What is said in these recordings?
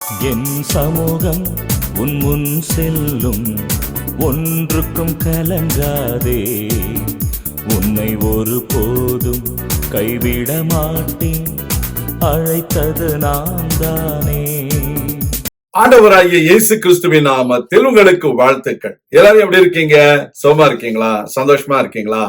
என் சமூகம் உன் முன் செல்லும், ஒன்றுக்கும் கலங்காதே. உன்னை ஒரு போதும் கைவிட மாட்டேன், அழைத்தது நான் தானே. ஆண்டவராகிய இயேசு கிறிஸ்துவின் நாமத்தில் உங்களுக்கு வாழ்த்துக்கள். எல்லாரும் எப்படி இருக்கீங்க? சுகமா இருக்கீங்களா? சந்தோஷமா இருக்கீங்களா?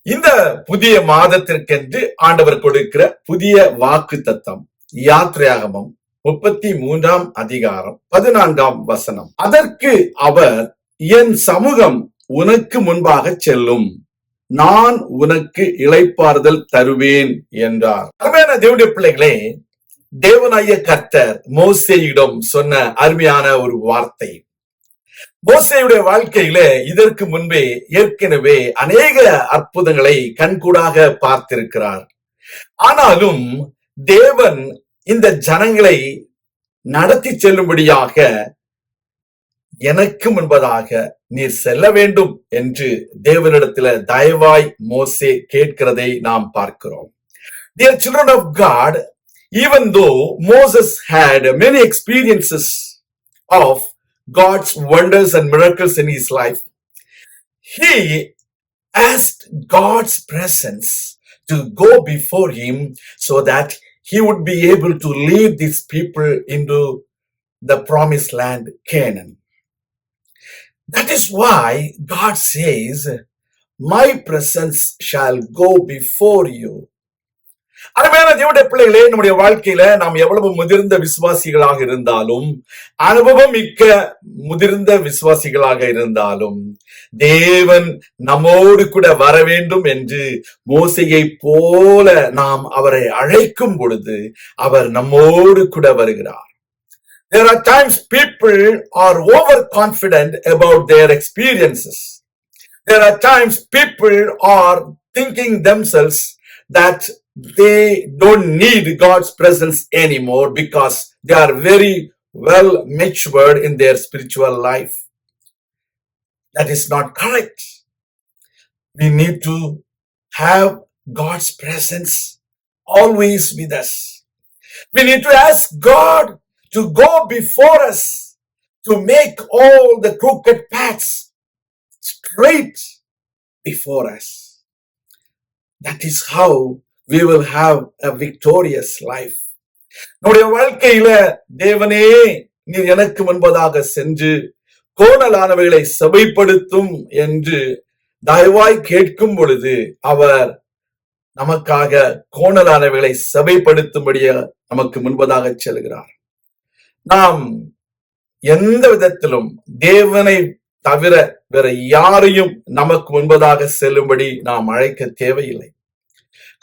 இந்த புதிய மாதத்திற்கென்று ஆண்டவர் கொடுக்கிற புதிய வாக்கு தத்தம் யாத்ராகமம் 33 அதிகாரம் 14 அதற்கு அவர், என் சமூகம் உனக்கு முன்பாக செல்லும், நான் உனக்கு இளைப்பாறுதல் தருவேன் என்றார். அருமையான தேவனுடைய பிள்ளைகளே, தேவனாகிய கர்த்தர் மோசேயிடம் சொன்ன அருமையான ஒரு வார்த்தை. மோசேயுடைய வாழ்க்கையில இதற்கு முன்பே ஏற்கனவே அநேக அற்புதங்களை கண்கூடாக பார்த்திருக்கிறார். ஆனாலும் தேவன் இந்த ஜனங்களை நடத்தி செல்லும்படியாக, எனக்கு முன்பதாக நீர் செல்ல வேண்டும் என்று தேவனிடத்துல தயவாய் மோசே கேட்கிறதை நாம் பார்க்கிறோம். Dear children of God, even though Moses had many experiences of God's wonders and miracles in his life, he asked God's presence to go before him so that he would be able to lead these people into the promised land, Canaan. That is why God says, my presence shall go before you. அருமையான தேவனுடைய பிள்ளைகளே, நம்முடைய வாழ்க்கையில நாம் எவ்வளவு முதிர்ந்த விசுவாசிகளாக இருந்தாலும், அனுபவம் மிக்க முதிர்ந்த விசுவாசிகளாக இருந்தாலும், தேவன் நம்மோடு கூட வர வேண்டும் என்று மோசேயை போல நாம் அவரை அழைக்கும் பொழுது அவர் நம்மோடு கூட வருகிறார். There are times people are overconfident about their experiences. There are times people are thinking themselves that they don't need God's presence anymore because they are very well matured in their spiritual life. That is not correct. We need to have God's presence always with us. We need to ask God to go before us, to make all the crooked paths straight before us. That is how we will have a victorious life. நம்முடைய வாழ்க்கையில தேவனே, நீர் எனக்கு முன்பதாக சென்று கோணலானவைகளை செவைப்படுத்தும் என்று தயவாய் கேட்கும் பொழுது அவர் நமக்காக கோணலானவைகளை செவைப்படுத்தும்படிய நமக்கு முன்பதாக செல்கிறார். நாம் எந்த விதத்திலும் தேவனை தவிர வேற யாரையும் நமக்கு முன்பதாக செல்லும்படி நாம் அழைக்க தேவையில்லை.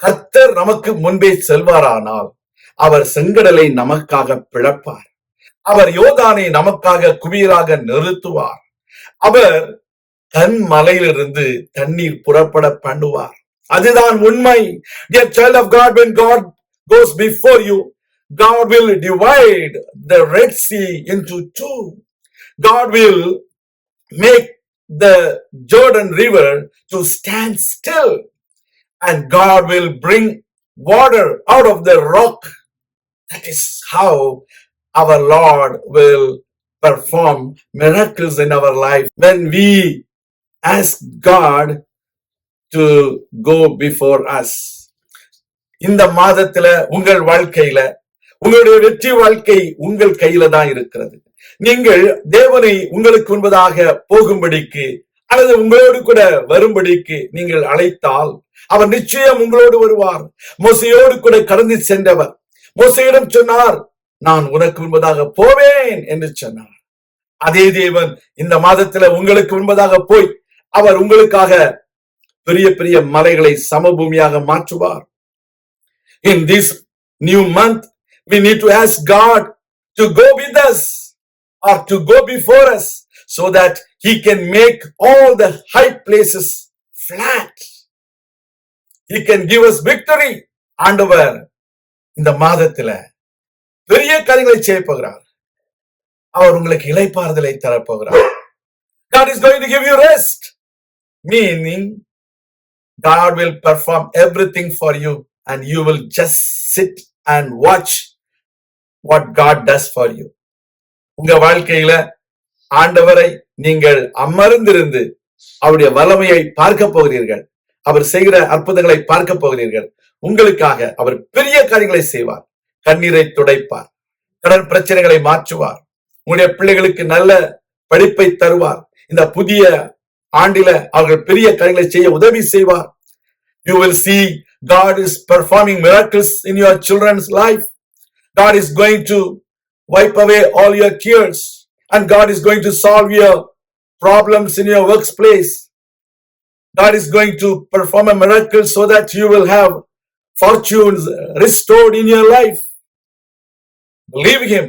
கர்த்தர் நமக்கு முன்பே செல்வாரானால் அவர் செங்கடலை நமக்காக பிளப்பார். அவர் யோர்தானை நமக்காக குவியலாக நிறுத்துவார். அவர் கன்மலையிலிருந்து தண்ணீர் புறப்பட பண்ணுவார். அதுதான் உண்மை. Dear child of God, when God goes before you, God will divide the Red Sea into two. God will make the Jordan River to stand still, and God will bring water out of the rock. That is how our Lord will perform miracles in our life, when we ask God to go before us. இந்த மாதத்துல உங்கள் வாழ்க்கையில உங்களுடைய வெற்றி வாழ்க்கை உங்கள் கையில தான் இருக்கிறது. நீங்கள் தேவனை உங்களுக்கு முன்பதாக போகும்படிக்கு அல்லது உங்களோடு கூட வரும்படிக்கு நீங்கள் அழைத்தால் அவர் நிச்சயம் உங்களோடு வருவார். மோசேயோடு கூட கடந்து சென்றவர் மோசேயிடம் சொன்னார், நான் உனக்கு முன்பதாக போவேன் என்று சொன்னார். அதே தேவன் இந்த மாதத்துல உங்களுக்கு முன்பதாக போய் அவர் உங்களுக்காக பெரிய பெரிய மலைகளை சமபூமியாக மாற்றுவார். In this new month, we need to ask God to go with us or to go before us so that he can make all the high places flat. He can give us victory. ஆண்டவர் இந்த மாதத்துல பெரிய காரியங்களை செய்ய போகிறார். அவர் உங்களுக்கு இளைப்பாறுதலை தரப்போகிறார். God is going to give you rest, meaning God will perform everything for you and you will just sit and watch what God does for you. உங்க வாழ்க்கையில ஆண்டவரை நீங்கள் அமர்ந்திருந்து அவருடைய வல்லமையை பார்க்க போகிறீர்கள். அவர் செய்கிற அற்புதங்களை பார்க்க போகிறீர்கள். உங்களுக்காக அவர் பெரிய காரியங்களை செய்வார். கண்ணீரை துடைப்பார். கடன் பிரச்சனைகளை மாற்றுவார். உங்களுடைய பிள்ளைகளுக்கு நல்ல படிப்பை தருவார். இந்த புதிய ஆண்டில அவர்கள் பெரிய காரியங்களை செய்ய உதவி செய்வார். You will see God is performing miracles in your children's life. God is going to wipe away all your tears, and God is going to solve your problems in your workplace. God is going to perform a miracle so that you will have fortunes restored in your life. Believe Him.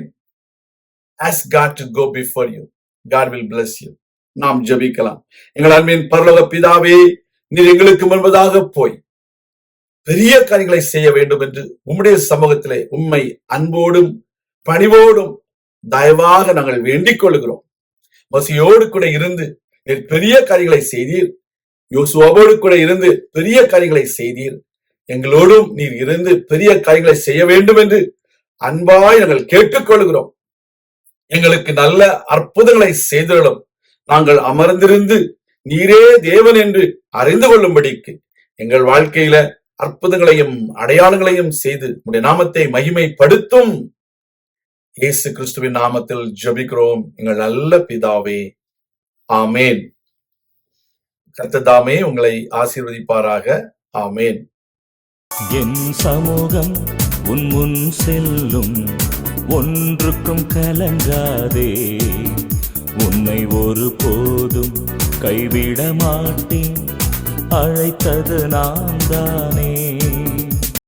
Ask God to go before you. God will bless you. நாம் ஜெபிக்கலாம். எங்கள் அன்பின் பரலோக பிதாவே, நீர் எங்களுக்கு முன்பதாக போய் பெரிய காரியங்களை செய்ய வேண்டும் என்று உம்முடைய சமூகத்திலே உம்மை அன்போடும் பணிவோடும் தயவாக நாங்கள் வேண்டிக் கொள்கிறோம். மோசேயோடு கூட இருந்து நீர் பெரிய காரியங்களை செய்தீர். யோசுவாவோடு கூட இருந்து பெரிய காரியங்களை செய்தீர். எங்களோடும் நீர் இருந்து பெரிய காரியங்களை செய்ய வேண்டும் என்று அன்பாய் நாங்கள் கேட்டுக்கொள்கிறோம். எங்களுக்கு நல்ல அற்புதங்களை செய்திடும். நாங்கள் அமர்ந்திருந்து நீரே தேவன் என்று அறிந்து கொள்ளும்படிக்கு எங்கள் வாழ்க்கையில அற்புதங்களையும் அடையாளங்களையும் செய்து உம்முடைய நாமத்தை மகிமைப்படுத்தும். இயேசு கிறிஸ்துவின் நாமத்தில் ஜெபிக்கிறோம் எங்கள் நல்ல பிதாவே, ஆமேன். கர்த்தர் உங்களை ஆசீர்வதிப்பாராக. ஆமேன். என் சமூகம் உன் முன் செல்லும், ஒன்றுக்கும் கலங்காதே. உன்னை ஒரு போதும் கைவிட மாட்டேன், அழைத்தது நான் தானே.